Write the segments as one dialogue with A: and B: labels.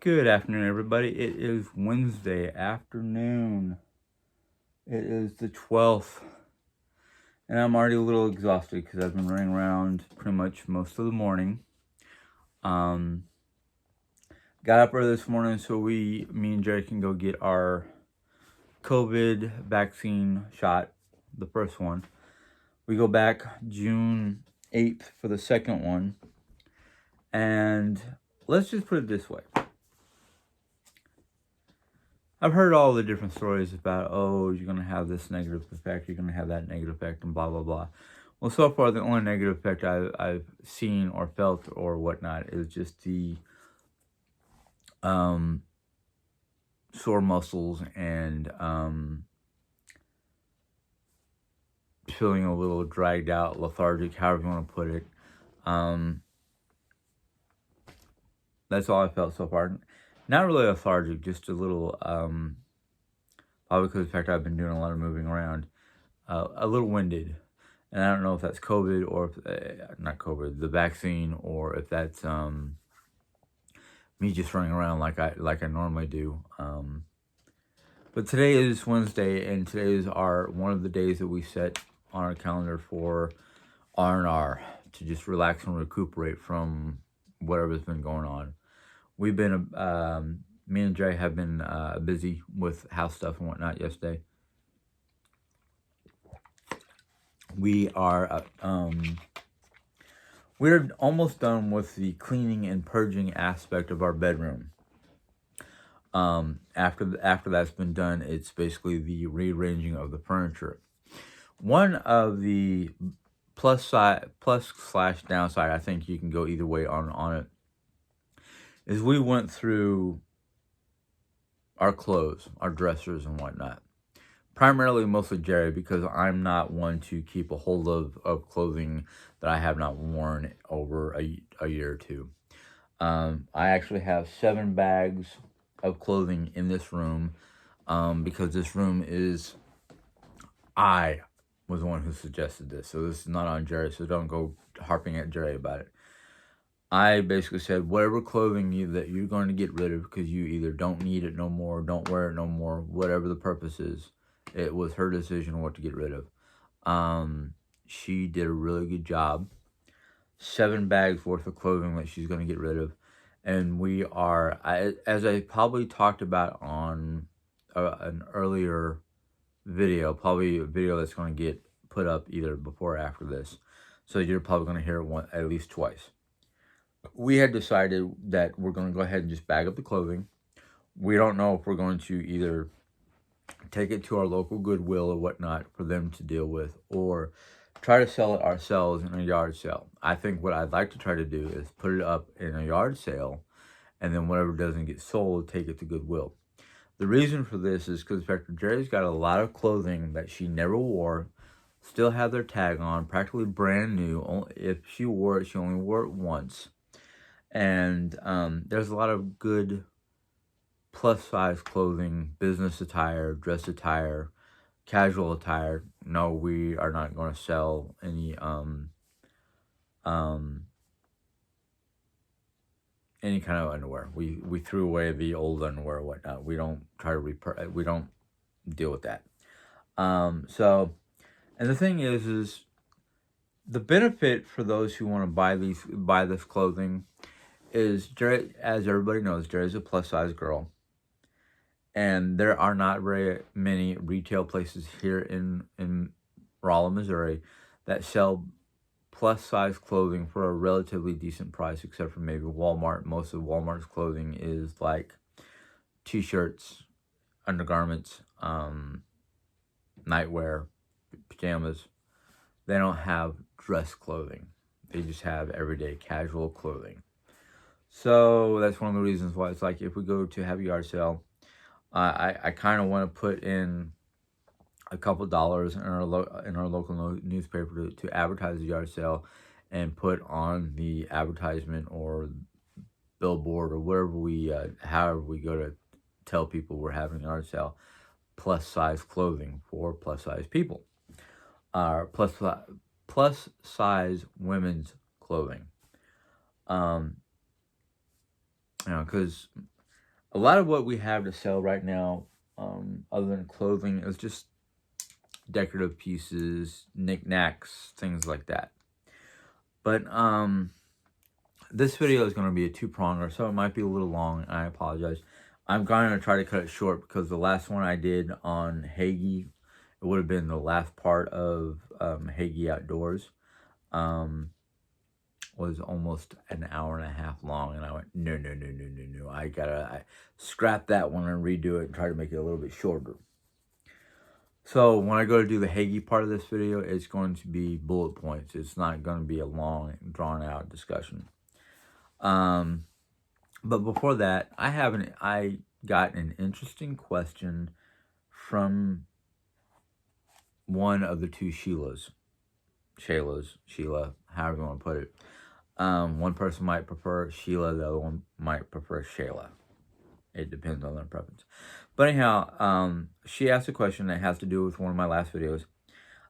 A: Good afternoon, everybody. It is Wednesday afternoon. It is the 12th, and I'm already a little exhausted because I've been running around pretty much most of the morning. Um, got up early this morning so me and Jerry can go get our COVID vaccine shot, the first one. We go back June 8th for the second one, and let's just put it this way. I've heard all the different stories about, oh, you're going to have this negative effect, you're going to have that negative effect, and blah, blah, blah. Well, so far, the only negative effect I've seen or felt or whatnot is just the sore muscles and feeling a little dragged out, lethargic, however you want to put it. That's all I felt so far. Not really lethargic, just a little, probably because of the fact I've been doing a lot of moving around, a little winded. And I don't know if that's COVID or if, not COVID, the vaccine, or if that's me just running around like I normally do. But today is Wednesday, and today is one of the days that we set on our calendar for R&R, to just relax and recuperate from whatever's been going on. We've been, me and Jay have been busy with house stuff and whatnot yesterday. We're almost done with the cleaning and purging aspect of our bedroom. After that's been done, it's basically the rearranging of the furniture. One of the plus slash downside, I think you can go either way on it, is we went through our clothes, our dressers and whatnot. Primarily, mostly Jerry, because I'm not one to keep a hold of clothing that I have not worn over a year or two. I actually have 7 bags of clothing in this room, because this room is, I was the one who suggested this, so this is not on Jerry, so don't go harping at Jerry about it. I basically said, whatever clothing that you're going to get rid of because you either don't need it no more, don't wear it no more, whatever the purpose is, it was her decision what to get rid of. She did a really good job. 7 bags worth of clothing that she's going to get rid of. And we are, as I probably talked about on an earlier video, probably a video that's going to get put up either before or after this. So you're probably going to hear it at least twice. We had decided that we're going to go ahead and just bag up the clothing. We don't know if we're going to either take it to our local Goodwill or whatnot for them to deal with, or try to sell it ourselves in a yard sale. I think what I'd like to try to do is put it up in a yard sale, and then whatever doesn't get sold, take it to Goodwill. The reason for this is because Dr. Jerry's got a lot of clothing that she never wore, still have their tag on, practically brand new. If she wore it, she only wore it once. And there's a lot of good plus size clothing, business attire, dress attire, casual attire. No, we are not going to sell any kind of underwear. We threw away the old underwear or whatnot. We don't try to we don't deal with that. So, and the thing is the benefit for those who want to buy this clothing is, Jerry, as everybody knows, Jerry's a plus size girl. And there are not very many retail places here in Rolla, Missouri, that sell plus size clothing for a relatively decent price, except for maybe Walmart. Most of Walmart's clothing is like t-shirts, undergarments, nightwear, pajamas. They don't have dress clothing. They just have everyday casual clothing. So that's one of the reasons why it's like, if we go to have a yard sale, I kind of want to put in a couple dollars in our local newspaper to advertise the yard sale, and put on the advertisement or billboard or wherever however we go to tell people we're having a yard sale, plus size clothing for plus size people, plus size women's clothing. Because A lot of what we have to sell right now, other than clothing, is just decorative pieces, knickknacks, things like that. But this video is going to be a two-pronger, so it might be a little long, and I apologize. I'm going to try to cut it short because the last one I did on Hygge, it would have been the last part of Hygge Outdoors, was almost an hour and a half long, and I went, no, no, no, no, no, no. I scrap that one and redo it and try to make it a little bit shorter. So when I go to do the Hygge part of this video, it's going to be bullet points. It's not going to be a long, drawn-out discussion. But before that, I got an interesting question from one of the two Sheila, however you want to put it. One person might prefer Sheila, the other one might prefer Shayla. It depends on their preference. But anyhow, she asked a question that has to do with one of my last videos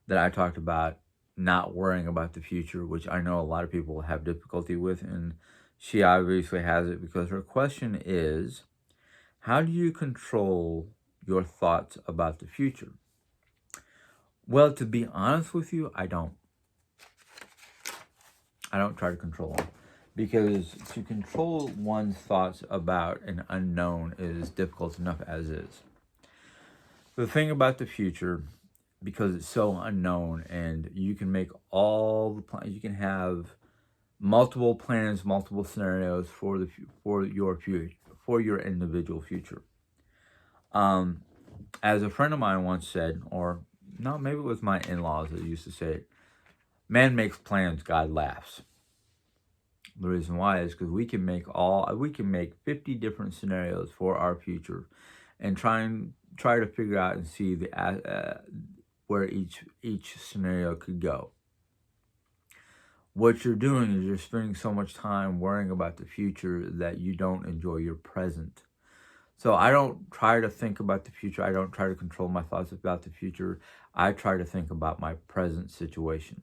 A: that I talked about not worrying about the future, which I know a lot of people have difficulty with, and she obviously has it because her question is, how do you control your thoughts about the future? Well, to be honest with you, I don't. I don't try to control them, because to control one's thoughts about an unknown is difficult enough as is. The thing about the future, because it's so unknown, and you can make all the plans, you can have multiple plans, multiple scenarios for your future, for your individual future. As a friend of mine once said, or no, maybe it was my in-laws that used to say it, man makes plans, God laughs. The reason why is because we can make 50 different scenarios for our future, and try to figure out and see where each scenario could go. What you're doing is you're spending so much time worrying about the future that you don't enjoy your present. So I don't try to think about the future. I don't try to control my thoughts about the future. I try to think about my present situation.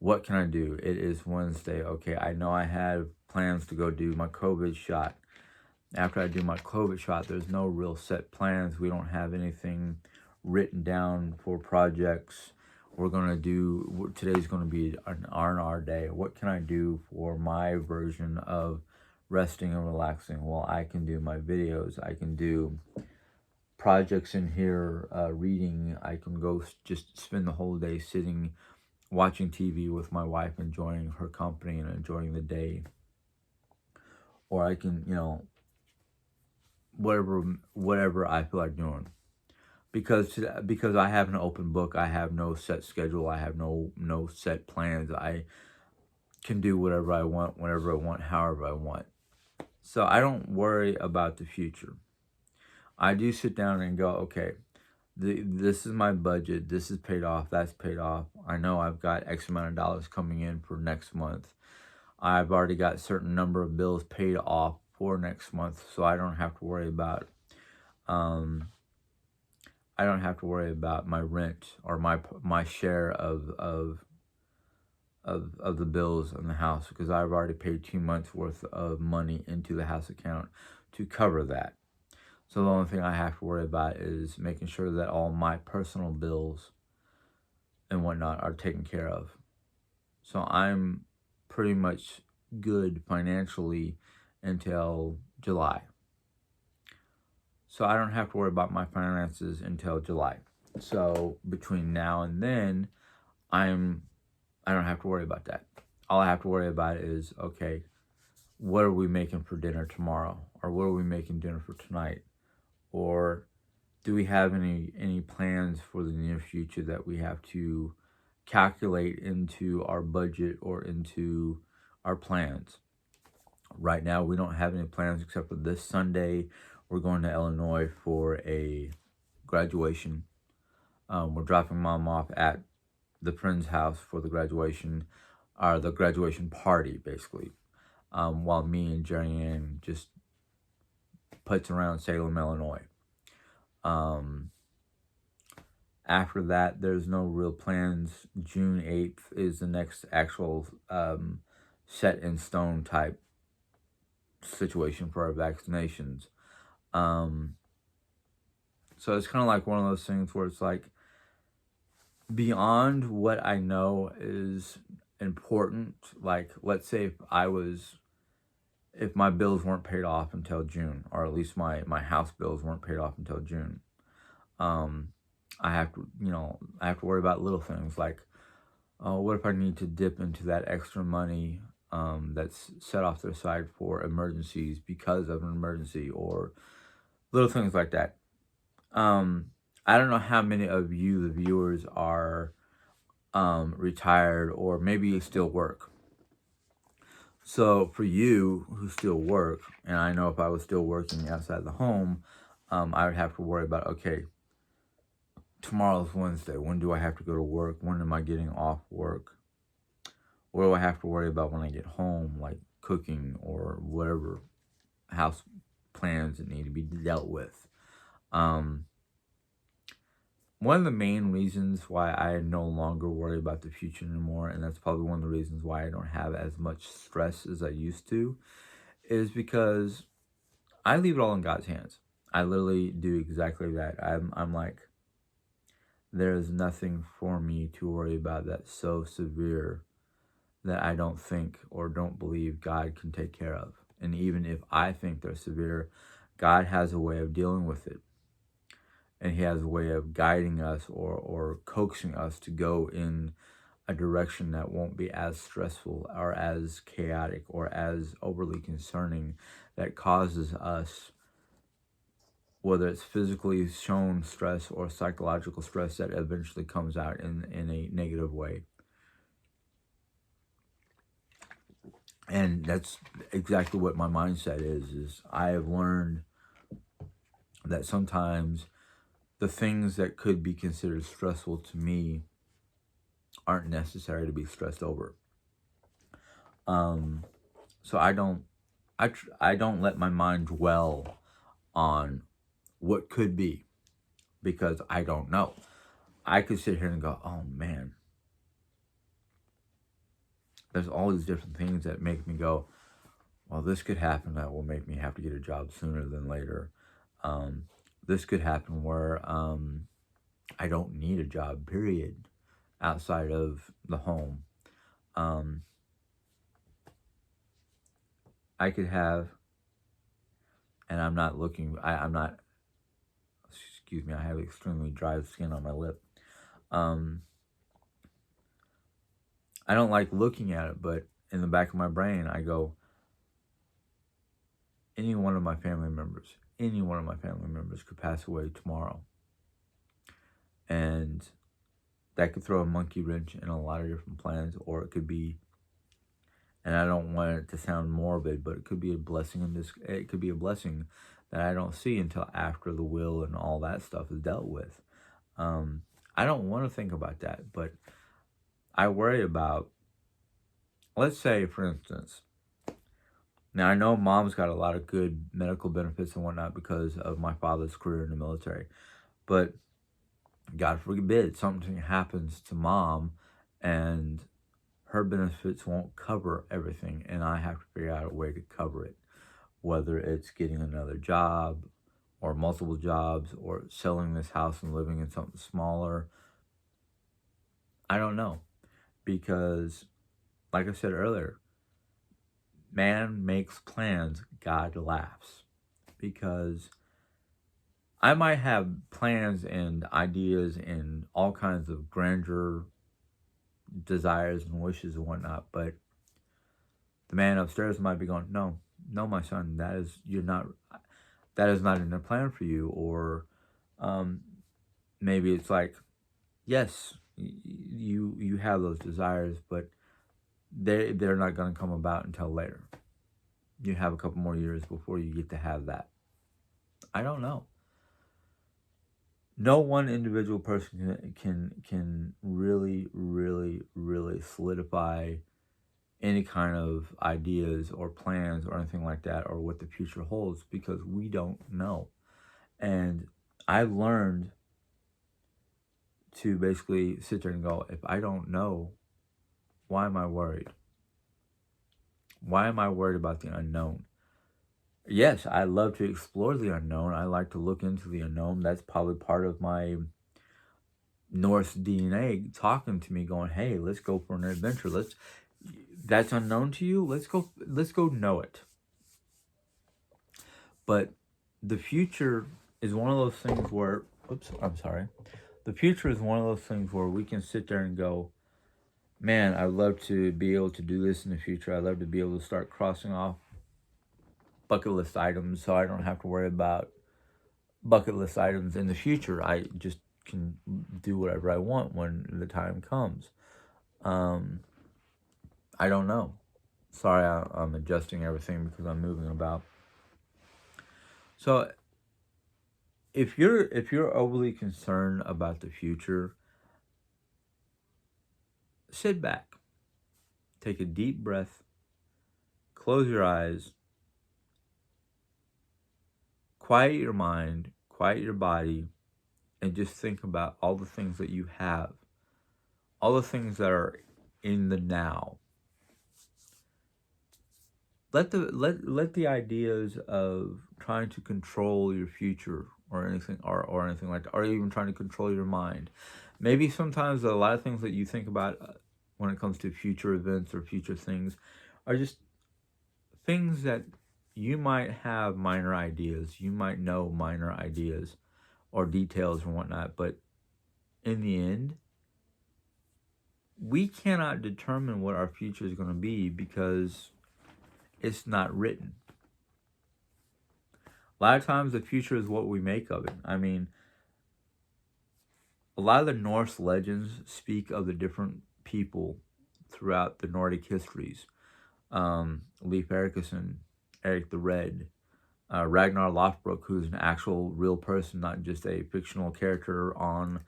A: What can I do? It is Wednesday. Okay, I know I have plans to go do my COVID shot. After I do my COVID shot, there's no real set plans. We don't have anything written down for projects. Today's going to be an R&R day. What can I do for my version of resting and relaxing? Well, I can do my videos. I can do projects in here, reading. I can go just spend the whole day sitting, watching TV with my wife, enjoying her company and enjoying the day. Or I can, whatever I feel like doing. Because I have an open book, I have no set schedule, I have no set plans. I can do whatever I want, whenever I want, however I want. So I don't worry about the future. I do sit down and go, okay, this is my budget, this is paid off, that's paid off. I know I've got X amount of dollars coming in for next month. I've already got a certain number of bills paid off for next month, so I don't have to worry about my rent or my share of the bills in the house, because I've already paid 2 months worth of money into the house account to cover that. So the only thing I have to worry about is making sure that all my personal bills and whatnot are taken care of. So I'm pretty much good financially until July. So I don't have to worry about my finances until July. So between now and then, I don't have to worry about that. All I have to worry about is, okay, what are we making for dinner tomorrow? Or what are we making dinner for tonight? Or do we have any plans for the near future that we have to calculate into our budget or into our plans? Right now, we don't have any plans except for this Sunday. We're going to Illinois for a graduation. We're dropping Mom off at the friend's house for the graduation, or the graduation party, basically. While me and Jerry Ann just putz around Salem, Illinois. After that, there's no real plans. June 8th is the next actual set in stone type situation for our vaccinations. Um, so it's kind of like one of those things where it's like beyond what I know is important. Like, let's say if my bills weren't paid off until June, or at least my house bills weren't paid off until June, um, I have to, I have to worry about little things like, oh, what if I need to dip into that extra money that's set off to the side for emergencies because of an emergency, or little things like that. I don't know how many of you, the viewers, are retired, or maybe you still work. So for you who still work, and I know if I was still working outside the home, I would have to worry about, okay, tomorrow's Wednesday. When do I have to go to work? When am I getting off work? What do I have to worry about when I get home, like cooking or whatever house plans that need to be dealt with? Um, One of the main reasons why I no longer worry about the future anymore, and that's probably one of the reasons why I don't have as much stress as I used to, is because I leave it all in God's hands. I literally do exactly that. I'm like, there's nothing for me to worry about that's so severe that I don't think or don't believe God can take care of. And even if I think they're severe, God has a way of dealing with it. And he has a way of guiding us or coaxing us to go in a direction that won't be as stressful or as chaotic or as overly concerning, that causes us, whether it's physically shown stress or psychological stress, that eventually comes out in a negative way. And that's exactly what my mindset is I have learned that sometimes the things that could be considered stressful to me aren't necessary to be stressed over. So I don't let my mind dwell on what could be, because I don't know. I could sit here and go, oh man, there's all these different things that make me go, well, this could happen that will make me have to get a job sooner than later. This could happen where I don't need a job, period, outside of the home. I could have, and I'm not looking, I'm not, excuse me, I have extremely dry skin on my lip. I don't like looking at it, but in the back of my brain, I go, any one of my family members could pass away tomorrow. And that could throw a monkey wrench in a lot of different plans, or it could be, and I don't want it to sound morbid, but it could be a blessing in this, it could be a blessing that I don't see until after the will and all that stuff is dealt with. I don't want to think about that, but I worry about, let's say, for instance, now I know mom's got a lot of good medical benefits and whatnot because of my father's career in the military, but God forbid something happens to mom and her benefits won't cover everything, and I have to figure out a way to cover it, whether it's getting another job or multiple jobs or selling this house and living in something smaller. I don't know, because like I said earlier, man makes plans, God laughs. Because I might have plans and ideas and all kinds of grandeur desires and wishes and whatnot, but the man upstairs might be going, no, my son, that is not in the plan for you. Or maybe it's like, yes, you have those desires, but they're not going to come about until later. You have a couple more years before you get to have that. I don't know. No one individual person can really, really, really solidify any kind of ideas or plans or anything like that, or what the future holds, because we don't know. And I've learned to basically sit there and go, if I don't know, why am I worried? Why am I worried about the unknown? Yes, I love to explore the unknown. I like to look into the unknown. That's probably part of my Norse DNA talking to me, going, "Hey, let's go for an adventure. Let's That's unknown to you. Let's go know it." But the future is one of those things where, oops, I'm sorry. The future is one of those things where we can sit there and go, "Man, I'd love to be able to do this in the future. I'd love to be able to start crossing off bucket list items so I don't have to worry about bucket list items in the future. I just can do whatever I want when the time comes." Um, I don't know. Sorry, I'm adjusting everything because I'm moving about. So if you're overly concerned about the future, sit back, take a deep breath, close your eyes, quiet your mind, quiet your body, and just think about all the things that you have, all the things that are in the now. Let the ideas of trying to control your future or anything like that, or even trying to control your mind. Maybe sometimes a lot of things that you think about when it comes to future events or future things are just things that you might have minor ideas, you might know minor ideas or details and whatnot, but in the end, we cannot determine what our future is going to be because it's not written. A lot of times the future is what we make of it. I mean, a lot of the Norse legends speak of the different people throughout the Nordic histories. Leif Erikson, Eric the Red, Ragnar Lothbrok, who's an actual real person, not just a fictional character on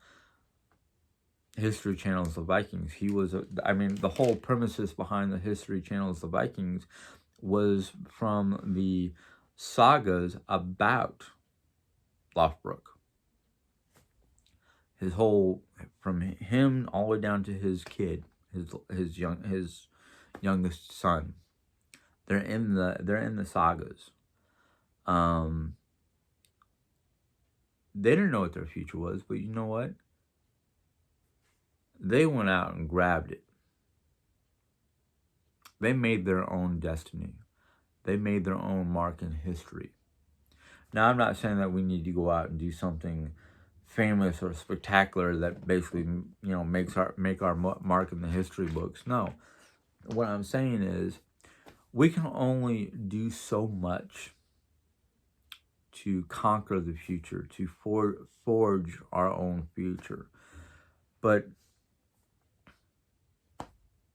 A: History Channel's The Vikings. The whole premises behind the History Channel's The Vikings was from the sagas about Lothbrok. His whole, from him all the way down to his kid, his youngest son. They're in the sagas. They didn't know what their future was, but you know what? They went out and grabbed it. They made their own destiny. They made their own mark in history. Now, I'm not saying that we need to go out and do something famous or spectacular that basically, make our mark in the history books. No, what I'm saying is we can only do so much to conquer the future, to forge our own future, but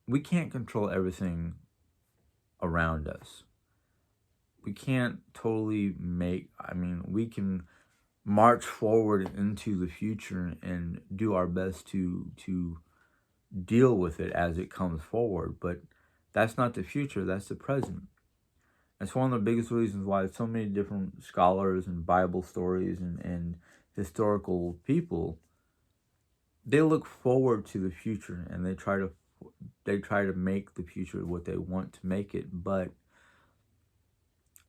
A: we can't control everything around us. We can't totally we can march forward into the future and do our best to deal with it as it comes forward, but that's not the future, that's the present. That's one of the biggest reasons why so many different scholars and Bible stories and historical people, they look forward to the future and they try to make the future what they want to make it. But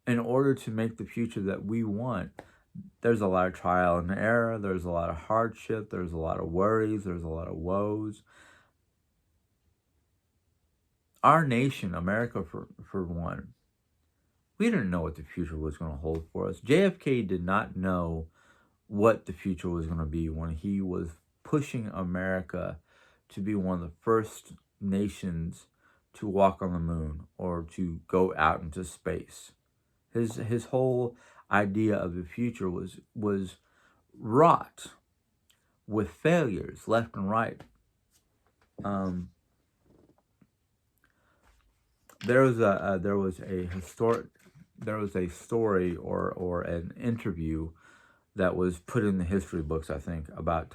A: in order to make the future that we want, there's a lot of trial and error, there's a lot of hardship, there's a lot of worries, there's a lot of woes. Our nation, America for one, we didn't know what the future was going to hold for us. JFK did not know what the future was going to be when he was pushing America to be one of the first nations to walk on the moon or to go out into space. His whole idea of the future was wrought with failures left and right. There was a story or an interview that was put in the history books, I think, about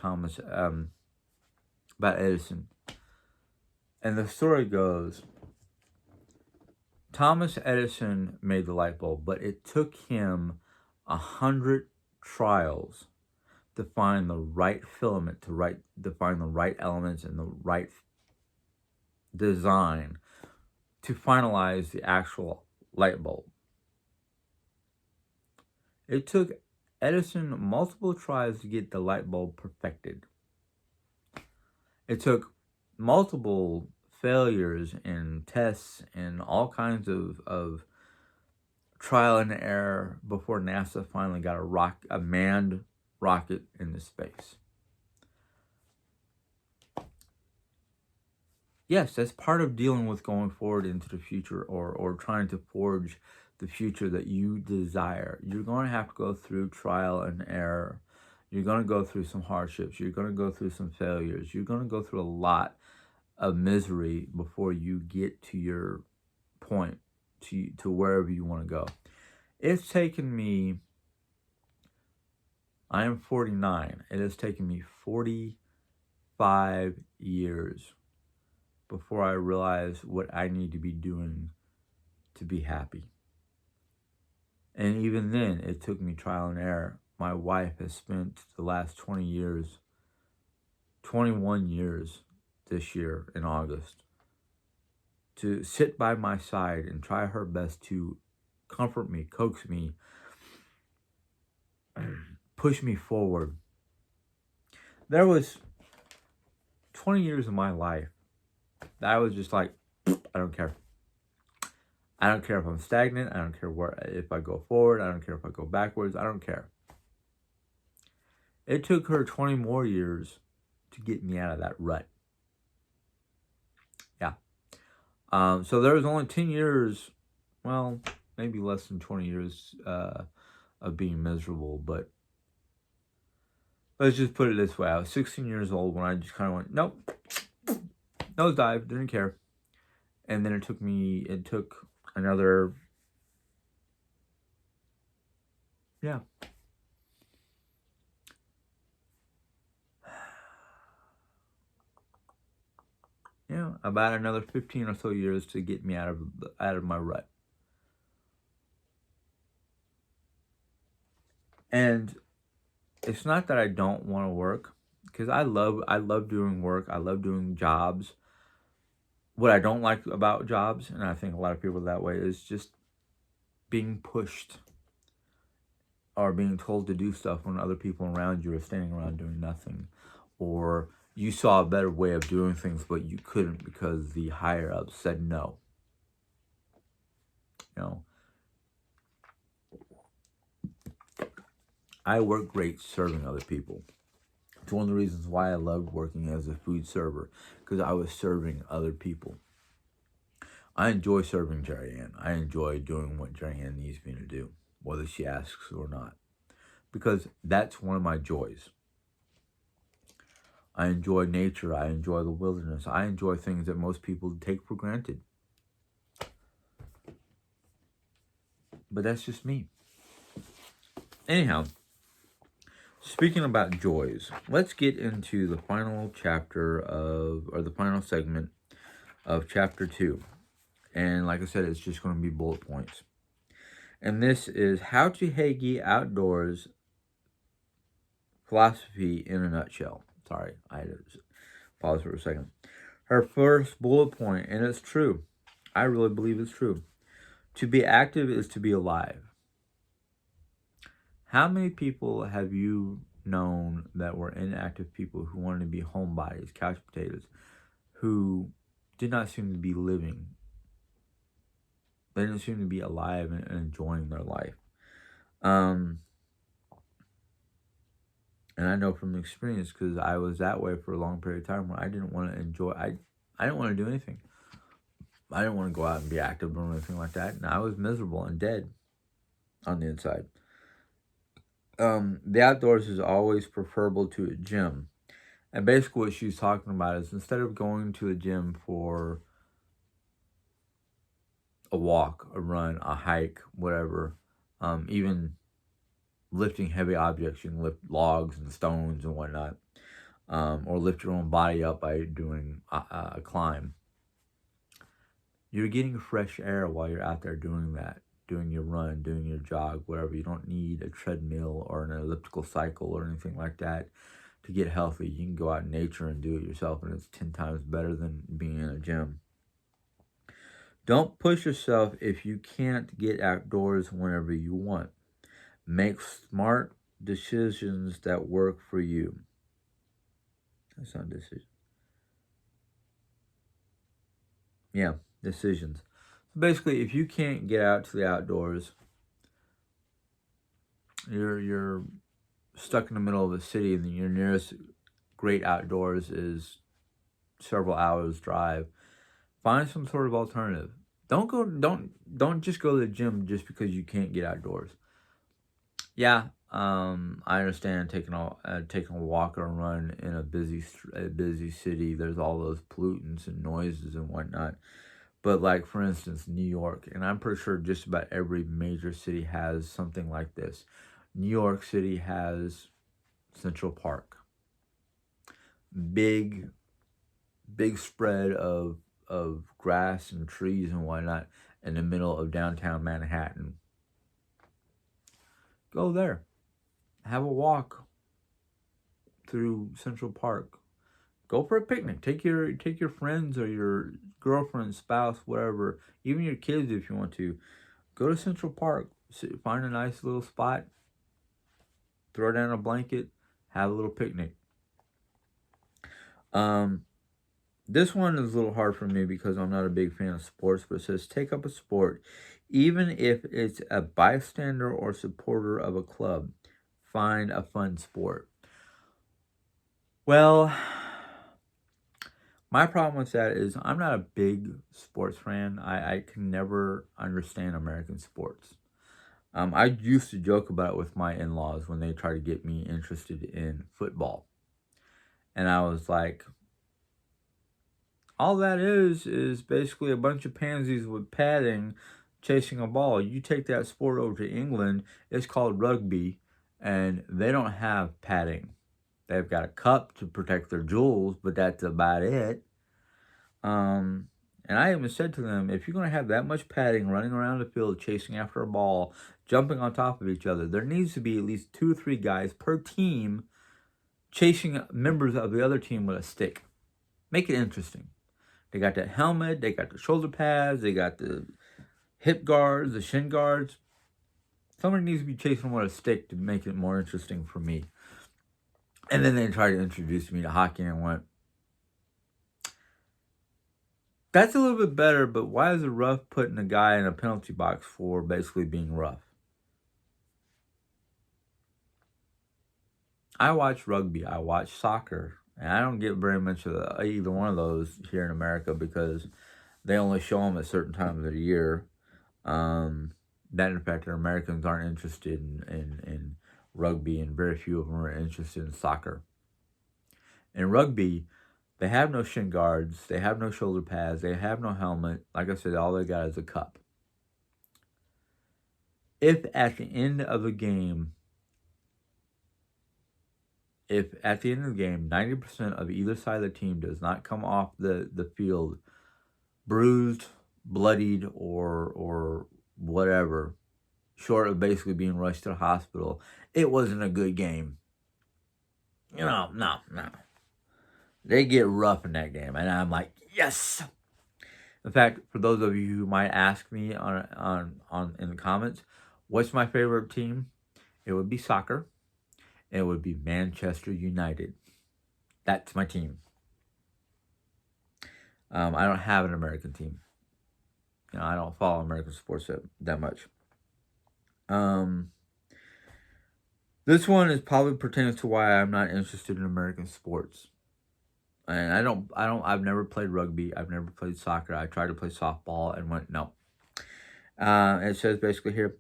A: about Edison. And the story goes, Thomas Edison made the light bulb, but it took him 100 trials to find the right filament, to find the right elements and the right design to finalize the actual light bulb. It took Edison multiple tries to get the light bulb perfected. It took multiple failures and tests and all kinds of trial and error before NASA finally got a manned rocket into space. Yes, that's part of dealing with going forward into the future, or trying to forge the future that you desire. You're going to have to go through trial and error. You're going to go through some hardships. You're going to go through some failures. You're going to go through a lot of misery before you get to your point, to wherever you want to go. It's taken me, I am 49. It has taken me 45 years before I realize what I need to be doing to be happy. And even then, it took me trial and error. My wife has spent the last 21 years this year in August, to sit by my side and try her best to comfort me, coax me, push me forward. There was 20 years of my life that I was just like, I don't care. I don't care if I'm stagnant. I don't care if I go forward. I don't care if I go backwards. I don't care. It took her 20 more years to get me out of that rut. Yeah. So there was only 10 years, well, maybe less than 20 years of being miserable. But let's just put it this way. I was 16 years old when I just kind of went, nope, nosedive, didn't care. And then it took another, yeah. About another 15 or so years to get me out of my rut. And it's not that I don't want to work, because I love doing work. I love doing jobs. What I don't like about jobs, and I think a lot of people that way, is just being pushed or being told to do stuff when other people around you are standing around doing nothing, or you saw a better way of doing things but you couldn't because the higher ups said no. I work great serving other people. It's one of the reasons why I loved working as a food server, because I was serving other people. I enjoy serving Jerry Ann. I enjoy doing what Jerry Ann needs me to do, whether she asks or not, because that's one of my joys. I enjoy nature. I enjoy the wilderness. I enjoy things that most people take for granted. But that's just me. Anyhow, speaking about joys, let's get into the final the final segment of chapter 2. And like I said, it's just going to be bullet points. And this is How to Hygge Outdoors Philosophy in a Nutshell. Sorry, I had to pause for a second. Her first bullet point, and it's true. I really believe it's true. To be active is to be alive. How many people have you known that were inactive people who wanted to be homebodies, couch potatoes, who did not seem to be living? They didn't seem to be alive and enjoying their life. And I know from experience, because I was that way for a long period of time, where I didn't want to enjoy. I didn't want to do anything. I didn't want to go out and be active or anything like that. And I was miserable and dead on the inside. The outdoors is always preferable to a gym. And basically what she's talking about is, instead of going to a gym for a walk, a run, a hike, whatever, even lifting heavy objects, you can lift logs and stones and whatnot, or lift your own body up by doing a climb. You're getting fresh air while you're out there doing that, doing your run, doing your jog, whatever. You don't need a treadmill or an elliptical cycle or anything like that to get healthy. You can go out in nature and do it yourself, and it's 10 times better than being in a gym. Don't push yourself if you can't get outdoors whenever you want. Make smart decisions that work for you. That's not decision. Yeah, decisions. So basically, if you can't get out to the outdoors, you're stuck in the middle of a city, and your nearest great outdoors is several hours drive. Find some sort of alternative. Don't just go to the gym just because you can't get outdoors. Yeah, I understand taking a walk or a run in a busy city. There's all those pollutants and noises and whatnot. But like for instance, New York, and I'm pretty sure just about every major city has something like this. New York City has Central Park, big big spread of grass and trees and whatnot in the middle of downtown Manhattan. Go there, have a walk through Central Park. Go for a picnic. Take your friends or your girlfriend, spouse, whatever, even your kids if you want to. Go to Central Park. Find a nice little spot. Throw down a blanket. Have a little picnic. Um, This one is a little hard for me because I'm not a big fan of sports, but it says take up a sport, even if it's a bystander or supporter of a club. Find a fun sport. Well, my problem with that is I'm not a big sports fan. I can never understand American sports. I used to joke about it with my in laws when they try to get me interested in football. And I was like, all that is basically a bunch of pansies with padding chasing a ball. You take that sport over to England, it's called rugby, and they don't have padding. They've got a cup to protect their jewels, but that's about it. And I even said to them, if you're going to have that much padding running around the field chasing after a ball, jumping on top of each other, there needs to be at least 2 or 3 guys per team chasing members of the other team with a stick. Make it interesting. They got that helmet, they got the shoulder pads, they got the hip guards, the shin guards. Somebody needs to be chasing with a stick to make it more interesting for me. And then they tried to introduce me to hockey and went, that's a little bit better, but why is a ref putting a guy in a penalty box for basically being rough? I watch rugby, I watch soccer, and I don't get very much of either one of those here in America because they only show them at certain times of the year. That in fact, Americans aren't interested in rugby, and very few of them are interested in soccer. In rugby, they have no shin guards, they have no shoulder pads, they have no helmet. Like I said, all they got is a cup. If at the end of the game, 90% of either side of the team does not come off the field bruised, bloodied, or whatever, short of basically being rushed to the hospital, it wasn't a good game. No. They get rough in that game, and I'm like, yes. In fact, for those of you who might ask me on in the comments, what's my favorite team? It would be soccer. And it would be Manchester United. That's my team. I don't have an American team. I don't follow American sports that much. This one is probably pertains to why I'm not interested in American sports. And I've never played rugby. I've never played soccer. I tried to play softball and went, no. It says basically here,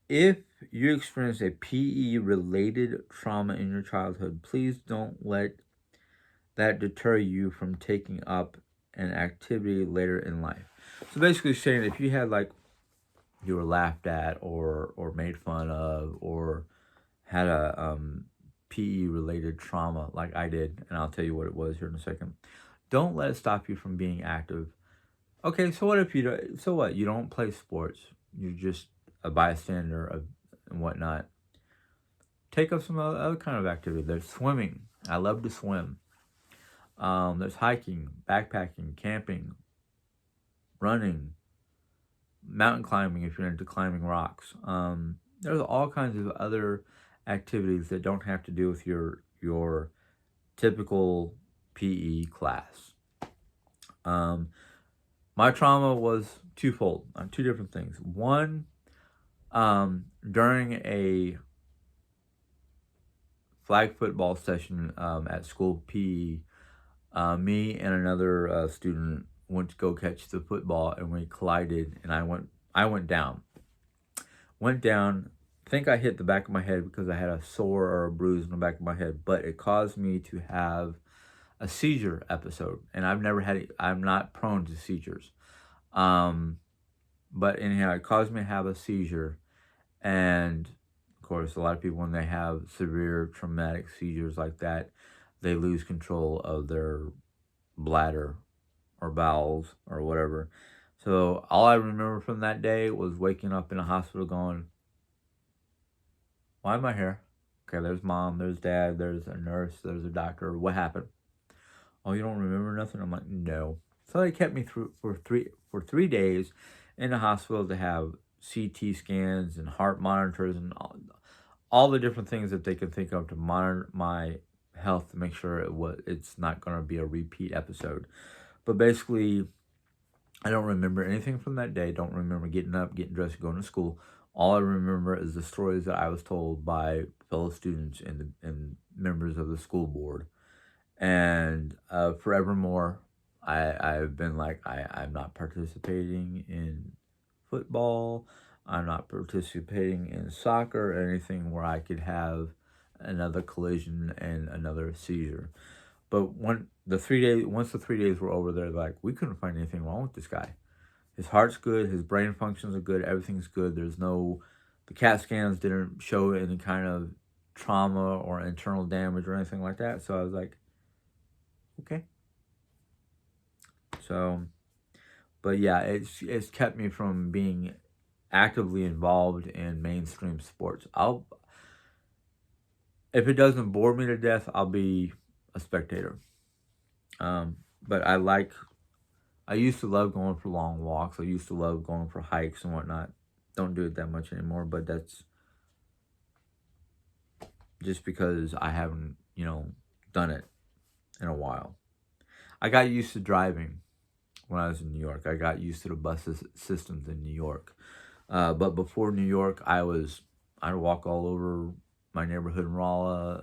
A: if you experience a PE-related trauma in your childhood, please don't let that deter you from taking up an activity later in life. So basically saying if you had you were laughed at or made fun of or had a PE-related trauma like I did, and I'll tell you what it was here in a second, don't let it stop you from being active. Okay, so what if you don't, so what? You don't play sports. You're just a bystander and whatnot. Take up some other kind of activity. There's swimming. I love to swim. There's hiking, backpacking, camping, running, mountain climbing if you're into climbing rocks. There's all kinds of other activities that don't have to do with your typical PE class. Um, my trauma was twofold on two different things. One, during a flag football session at school PE, me and another student went to go catch the football, and we collided, and I went down. Went down. Think I hit the back of my head because I had a sore or a bruise in the back of my head, but it caused me to have a seizure episode, and I've never had it. I'm not prone to seizures. Um, but anyhow, it caused me to have a seizure, and of course, a lot of people when they have severe traumatic seizures like that, they lose control of their bladder or bowels or whatever. So all I remember from that day was waking up in a hospital going, "Why am I here?" Okay, there's mom, there's dad, there's a nurse, there's a doctor. What happened? Oh, you don't remember nothing? I'm like, no. So they kept me through for 3 days in the hospital to have CT scans and heart monitors and all the different things that they could think of to monitor my health to make sure it's not going to be a repeat episode. But basically, I don't remember anything from that day. Don't remember getting up, getting dressed, going to school. All I remember is the stories that I was told by fellow students and members of the school board. And forevermore, I've been like, I'm not participating in football. I'm not participating in soccer or anything where I could have another collision and another seizure. But once the 3 days were over, they're like, we couldn't find anything wrong with this guy. His heart's good, his brain functions are good, everything's good. The CAT scans didn't show any kind of trauma or internal damage or anything like that. So I was like, okay. So, but yeah, it's kept me from being actively involved in mainstream sports. If it doesn't bore me to death, I'll be a spectator. But I used to love going for long walks. I used to love going for hikes and whatnot. Don't do it that much anymore, but that's just because I haven't, done it in a while. I got used to driving when I was in New York. I got used to the systems in New York. But before New York, I'd walk all over my neighborhood in Rolla,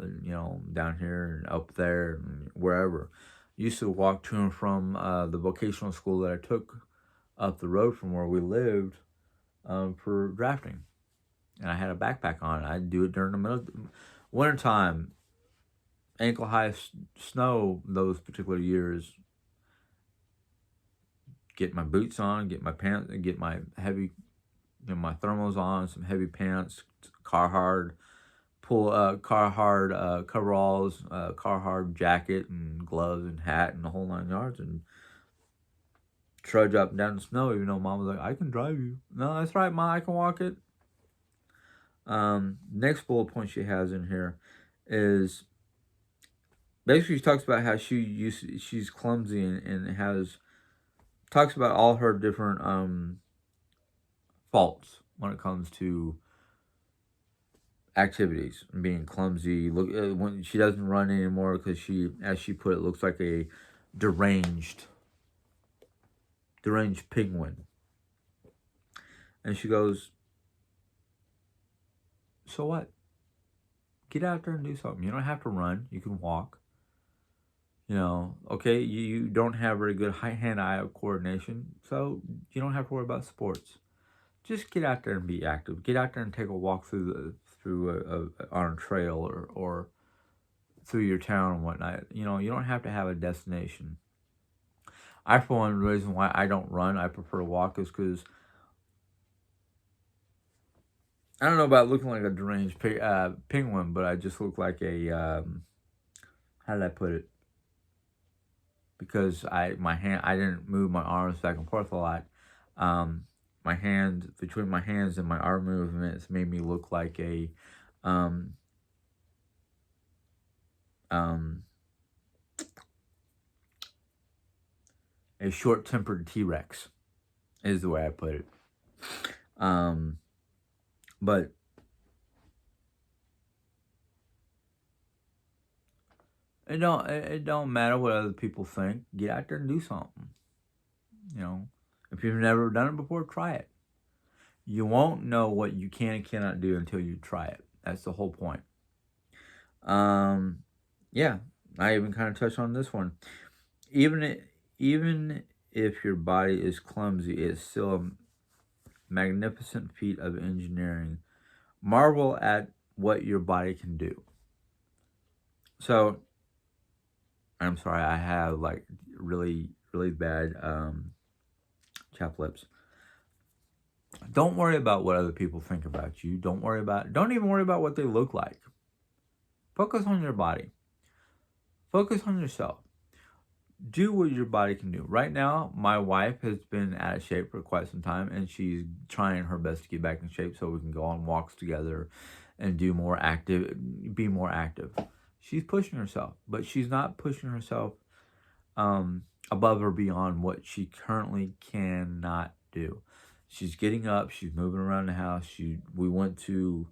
A: down here and up there and wherever. Used to walk to and from the vocational school that I took up the road from where we lived for drafting. And I had a backpack on. I'd do it during the wintertime, ankle high snow those particular years. Get my boots on, get my pants, get my heavy, my thermals on, some heavy pants, Carhartt, Carhartt coveralls, Carhartt jacket and gloves and hat and the whole 9 yards, and trudge up and down the snow. Even though mom was like, "I can drive you." No, that's right, ma, I can walk it. Next bullet point she has in here is basically she talks about how she's clumsy and talks about all her different faults when it comes to activities and being clumsy. Look, when she doesn't run anymore because as she put it, looks like a deranged penguin. And she goes, "So what? Get out there and do something. You don't have to run. You can walk. Okay, you don't have very good hand-eye coordination, so you don't have to worry about sports. Just get out there and be active. Get out there and take a walk through on a trail or through your town and whatnot. You don't have to have a destination." I, for one, the reason why I don't run, I prefer to walk, is because I don't know about looking like a deranged penguin, but I just look like a how did I put it? Because I didn't move my arms back and forth a lot. My hand between my hands and my arm movements made me look like um, um, a short-tempered T-Rex is the way I put it. But It don't matter what other people think. Get out there and do something. You know, if you've never done it before, try it. You won't know what you can and cannot do until you try it. That's the whole point. Um, yeah, I even kind of touched on this one. Even if your body is clumsy, it's still a magnificent feat of engineering. Marvel at what your body can do. So, I'm sorry, I have like really, really bad chapped lips. Don't worry about what other people think about you. Don't even worry about what they look like. Focus on your body. Focus on yourself. Do what your body can do. Right now, my wife has been out of shape for quite some time, and she's trying her best to get back in shape so we can go on walks together and be more active. She's pushing herself, but she's not pushing herself above or beyond what she currently cannot do. She's getting up. She's moving around the house. We went and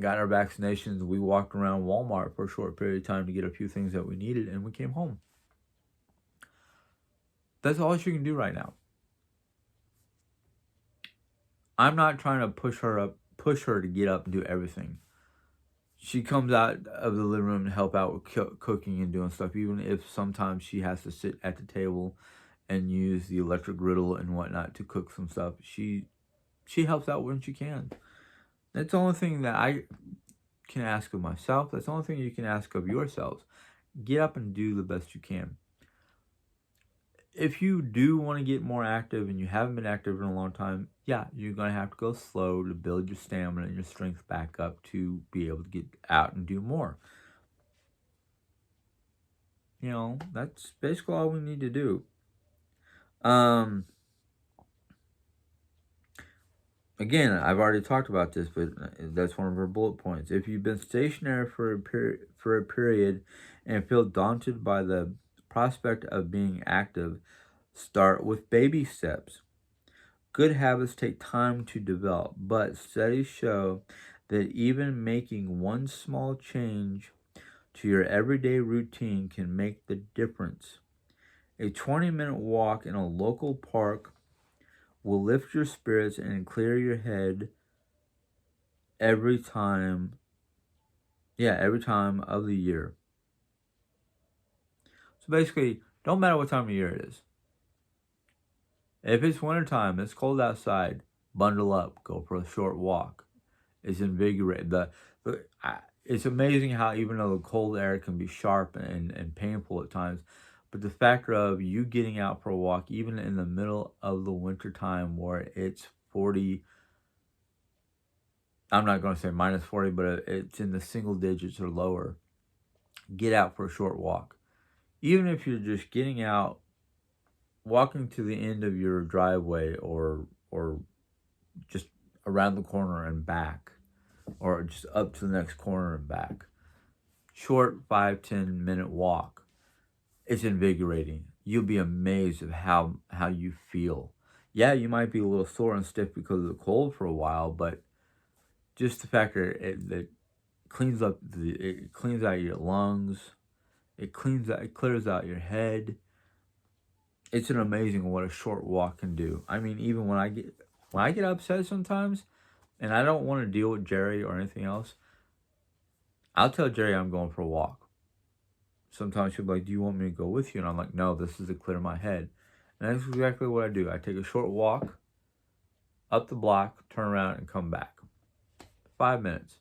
A: got our vaccinations. We walked around Walmart for a short period of time to get a few things that we needed, and we came home. That's all she can do right now. I'm not trying to push her to get up and do everything. She comes out of the living room to help out with cooking and doing stuff, even if sometimes she has to sit at the table and use the electric griddle and whatnot to cook some stuff. She helps out when she can. That's the only thing that I can ask of myself. That's the only thing you can ask of yourselves. Get up and do the best you can. If you do want to get more active and you haven't been active in a long time, yeah, you're going to have to go slow to build your stamina and your strength back up to be able to get out and do more. That's basically all we need to do. Again, I've already talked about this, but that's one of our bullet points. If you've been stationary for a period and feel daunted by the prospect of being active, start with baby steps. Good habits take time to develop, but studies show that even making one small change to your everyday routine can make the difference. A 20-minute walk in a local park will lift your spirits and clear your head every time of the year. So basically, don't matter what time of year it is. If it's wintertime, it's cold outside, bundle up, go for a short walk. It's invigorating. It's amazing how even though the cold air can be sharp and painful at times, but the factor of you getting out for a walk, even in the middle of the winter time where it's 40, I'm not going to say minus 40, but it's in the single digits or lower, get out for a short walk. Even if you're just getting out, walking to the end of your driveway or just around the corner and back, or just up to the next corner and back. Short 5-10 minute walk. It's invigorating. You'll be amazed at how you feel. Yeah, you might be a little sore and stiff because of the cold for a while, but just the fact that it cleans out your lungs. It clears out your head. It's an amazing what a short walk can do. I mean, even when I get upset sometimes, and I don't want to deal with Jerry or anything else, I'll tell Jerry I'm going for a walk. Sometimes she'll be like, do you want me to go with you? And I'm like, no, this is to clear my head. And that's exactly what I do. I take a short walk up the block, turn around, and come back. 5 minutes.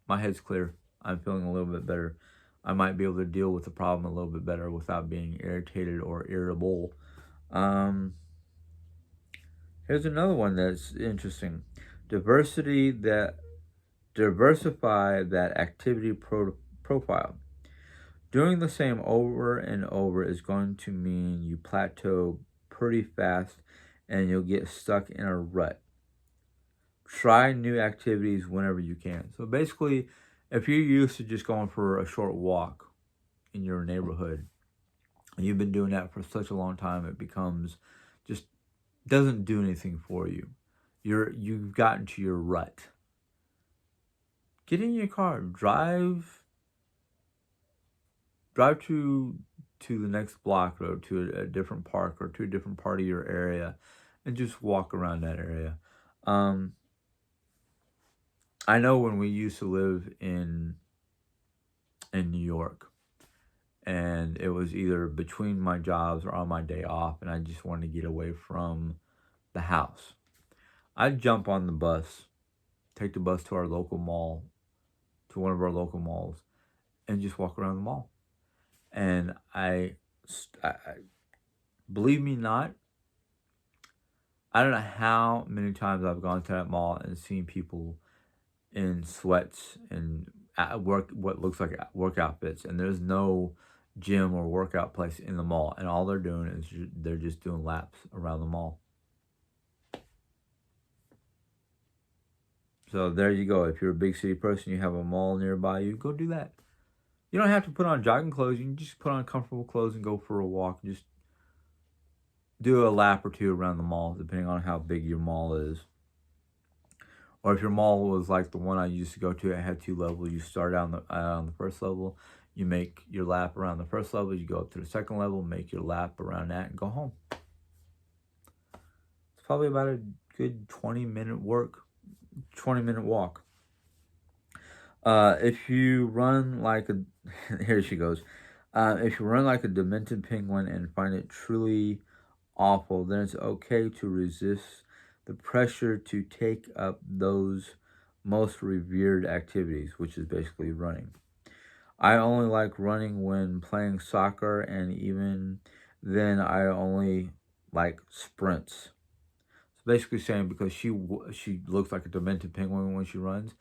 A: My head's clear. I'm feeling a little bit better. I might be able to deal with the problem a little bit better without being irritated or irritable. Here's another one that's interesting. Diversify that activity profile. Doing the same over and over is going to mean you plateau pretty fast and you'll get stuck in a rut. Try new activities whenever you can. So basically, if you're used to just going for a short walk in your neighborhood, and you've been doing that for such a long time, it becomes just doesn't do anything for you. You've gotten to your rut. Get in your car, drive drive to the next block or to a different park or to a different part of your area and just walk around that area. Um, I know when we used to live in New York, and it was either between my jobs or on my day off, and I just wanted to get away from the house. I'd jump on the bus, take the bus to our local mall, to one of our local malls, and just walk around the mall. And I believe me not, I don't know how many times I've gone to that mall and seen people in sweats and what looks like work outfits, and there's no gym or workout place in the mall, and all they're doing is they're just doing laps around the mall. So there you go. If you're a big city person, you have a mall nearby you, go do that. You don't have to put on jogging clothes. You can just put on comfortable clothes and go for a walk. Just do a lap or two around the mall, depending on how big your mall is. Or if your mall was like the one I used to go to, it had 2 levels. You start on the first level, you make your lap around the first level, you go up to the second level, make your lap around that, and go home. It's probably about a good 20-minute walk. If you run like a, here she goes. If you run like a demented penguin and find it truly awful, then it's okay to resist the pressure to take up those most revered activities, which is basically running. I only like running when playing soccer, and even then, I only like sprints. It's basically saying because she looks like a demented penguin when she runs.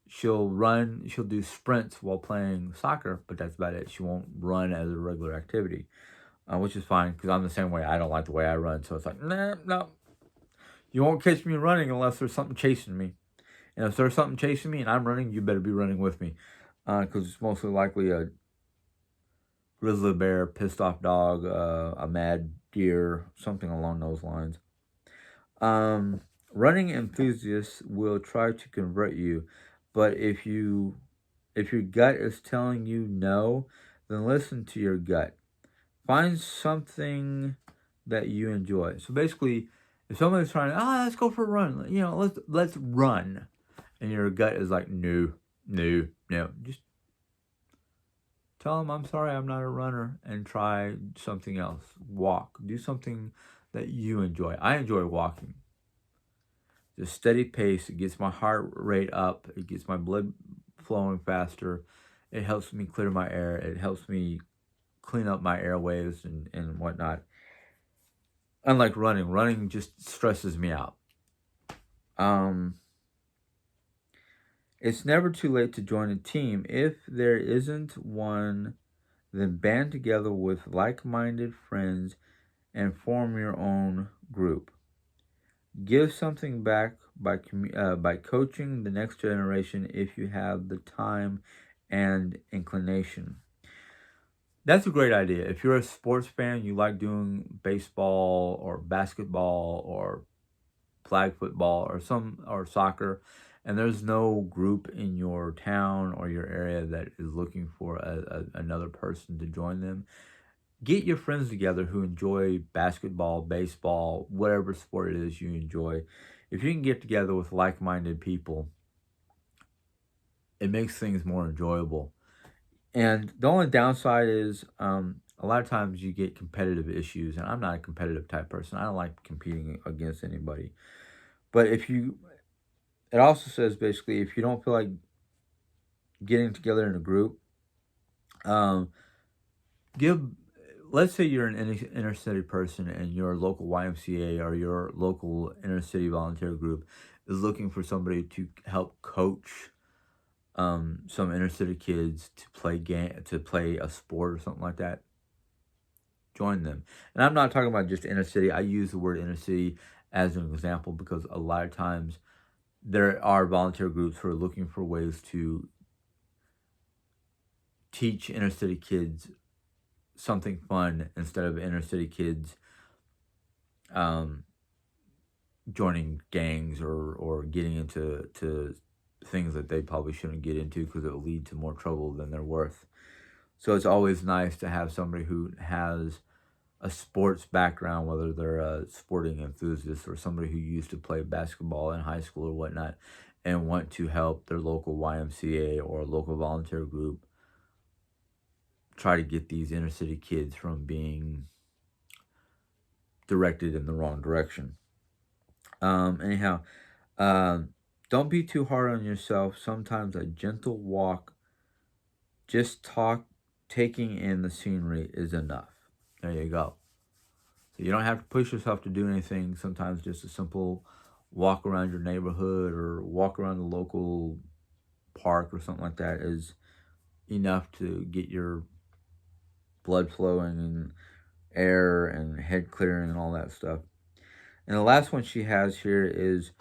A: She'll do sprints while playing soccer, but that's about it. She won't run as a regular activity, which is fine because I'm the same way. I don't like the way I run, so it's like, nah, no. You won't catch me running unless there's something chasing me. And if there's something chasing me and I'm running, you better be running with me. Because it's mostly likely a grizzly bear, pissed off dog, a mad deer, something along those lines. Running enthusiasts will try to convert you, but if your gut is telling you no, then listen to your gut. Find something that you enjoy. So basically, if somebody's trying, let's go for a run, let's run, and your gut is like, no, no, no, just tell them, I'm sorry, I'm not a runner, and try something else. Walk. Do something that you enjoy. I enjoy walking. The steady pace, it gets my heart rate up, it gets my blood flowing faster, it helps me clear my air, it helps me clean up my airwaves and whatnot. Unlike running just stresses me out. It's never too late to join a team. If there isn't one, then band together with like-minded friends and form your own group. Give something back by coaching the next generation if you have the time and inclination. That's a great idea. If you're a sports fan, you like doing baseball or basketball or flag football or soccer, and there's no group in your town or your area that is looking for another person to join them, get your friends together who enjoy basketball, baseball, whatever sport it is you enjoy. If you can get together with like-minded people, it makes things more enjoyable. And the only downside is a lot of times you get competitive issues, and I'm not a competitive type person. I don't like competing against anybody. But it also says basically if you don't feel like getting together in a group, let's say you're an inner city person and your local YMCA or your local inner city volunteer group is looking for somebody to help coach some inner city kids to play a sport or something like that. Join them. And I'm not talking about just inner city. I use the word inner city as an example because a lot of times there are volunteer groups who are looking for ways to teach inner city kids something fun instead of inner city kids joining gangs or getting into things that they probably shouldn't get into because it will lead to more trouble than they're worth. So it's always nice to have somebody who has a sports background, whether they're a sporting enthusiast or somebody who used to play basketball in high school or whatnot, and want to help their local YMCA or local volunteer group try to get these inner city kids from being directed in the wrong direction. Anyhow, um, don't be too hard on yourself. Sometimes a gentle walk, taking in the scenery is enough. There you go. So you don't have to push yourself to do anything. Sometimes just a simple walk around your neighborhood or walk around the local park or something like that is enough to get your blood flowing and air and head clearing and all that stuff. And the last one she has here is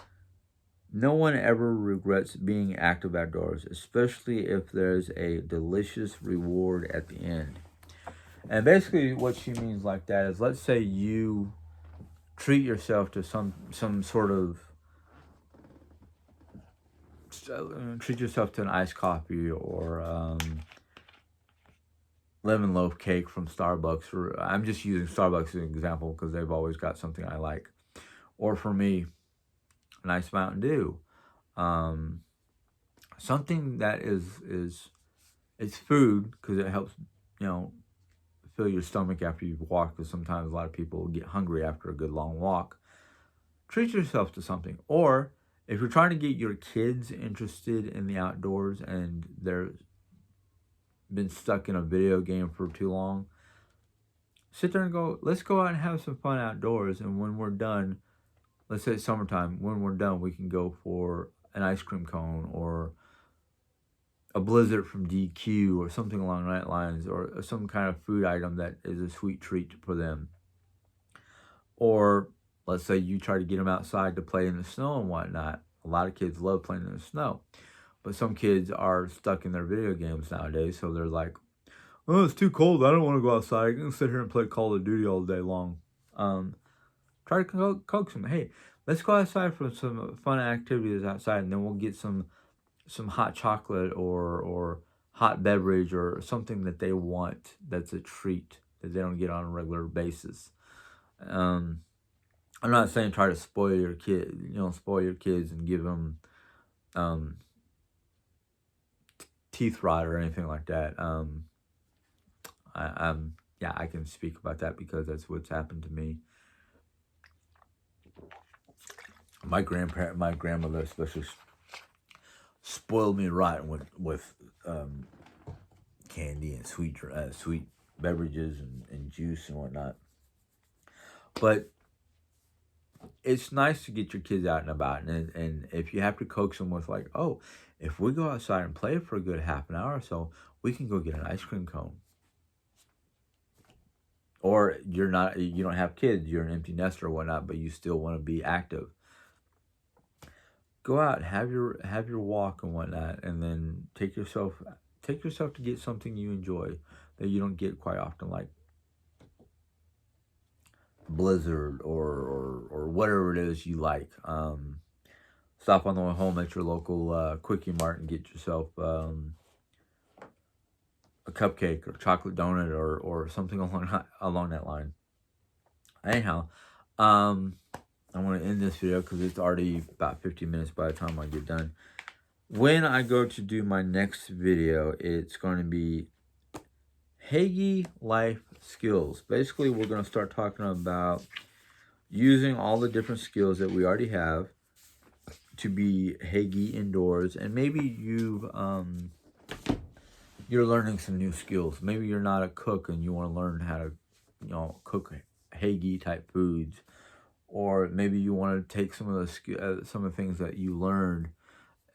A: no one ever regrets being active outdoors, especially if there's a delicious reward at the end. And basically what she means like that is, let's say you treat yourself to some sort of treat yourself to an iced coffee or lemon loaf cake from Starbucks. Or I'm just using Starbucks as an example because they've always got something I like. Or for me, a nice Mountain Dew. Um, Something that is it's food because it helps, you know, fill your stomach after you've walked. Because sometimes a lot of people get hungry after a good long walk. Treat yourself to something. Or if you're trying to get your kids interested in the outdoors and they're been stuck in a video game for too long, sit there and go, let's go out and have some fun outdoors. And when we're done, let's say it's summertime, when we're done, we can go for an ice cream cone or a blizzard from DQ or something along that lines, or some kind of food item that is a sweet treat for them. Or let's say you try to get them outside to play in the snow and whatnot. A lot of kids love playing in the snow, but some kids are stuck in their video games nowadays, so they're like, oh, it's too cold. I don't want to go outside. I can sit here and play Call of Duty all day long. Try to coax them. Hey, let's go outside for some fun activities outside, and then we'll get some hot chocolate or hot beverage or something that they want. That's a treat that they don't get on a regular basis. Um, I'm not saying try to spoil your kid, spoil your kids and give them um, teeth rot or anything like that. Yeah, I can speak about that because that's what's happened to me. My grandmother especially spoiled me rotten with candy and sweet beverages and juice and whatnot. But it's nice to get your kids out and about, and if you have to coax them with like, oh, if we go outside and play for a good half an hour or so, we can go get an ice cream cone. Or you don't have kids, you're an empty nester or whatnot, but you still want to be active. Go out, have your walk and whatnot, and then take yourself to get something you enjoy that you don't get quite often, like blizzard or whatever it is you like. Stop on the way home at your local Quickie Mart and get yourself a cupcake or chocolate donut or something along that line. Anyhow, I'm going to end this video because it's already about 50 minutes by the time I get done. When I go to do my next video, it's going to be Hygge life skills. Basically, we're going to start talking about using all the different skills that we already have to be Hygge indoors. And maybe you're learning some new skills. Maybe you're not a cook and you want to learn how to, cook Hygge type foods. Or maybe you want to take some of the things that you learned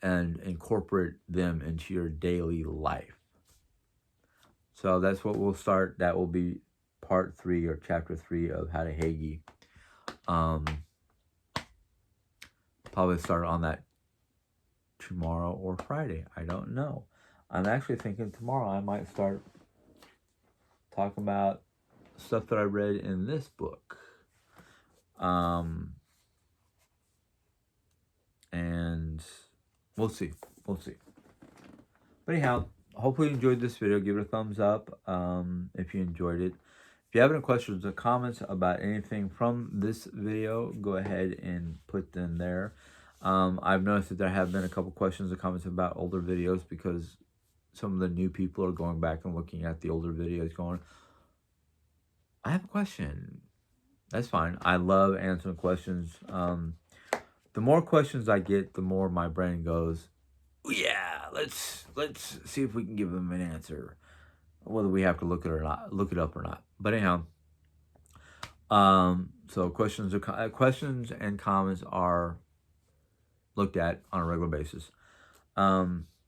A: and incorporate them into your daily life. So that's what we'll start. That will be part 3 or chapter 3 of how to Hygge. Probably start on that tomorrow or Friday. I don't know. I'm actually thinking tomorrow I might start talking about stuff that I read in this book. And we'll see. But anyhow, hopefully you enjoyed this video. Give it a thumbs up if you enjoyed it. If you have any questions or comments about anything from this video, go ahead and put them there. I've noticed that there have been a couple questions or comments about older videos because some of the new people are going back and looking at the older videos going, I have a question. That's fine. I love answering questions. The more questions I get, the more my brain goes, yeah, let's see if we can give them an answer, whether we have to look it up or not. But anyhow, so questions and comments are looked at on a regular basis.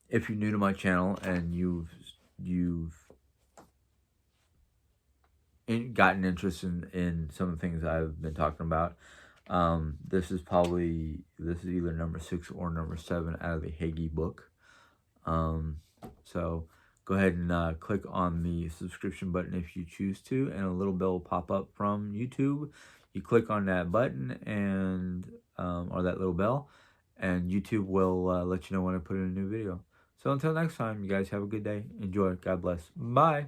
A: If you're new to my channel and you've gotten interest in some of the things I've been talking about, this is either number 6 or number 7 out of the Hygge book. So go ahead and click on the subscription button if you choose to, and a little bell will pop up from YouTube. You click on that button and or that little bell, and YouTube will let you know when I put in a new video. So until next time, you guys have a good day. Enjoy. God bless. Bye.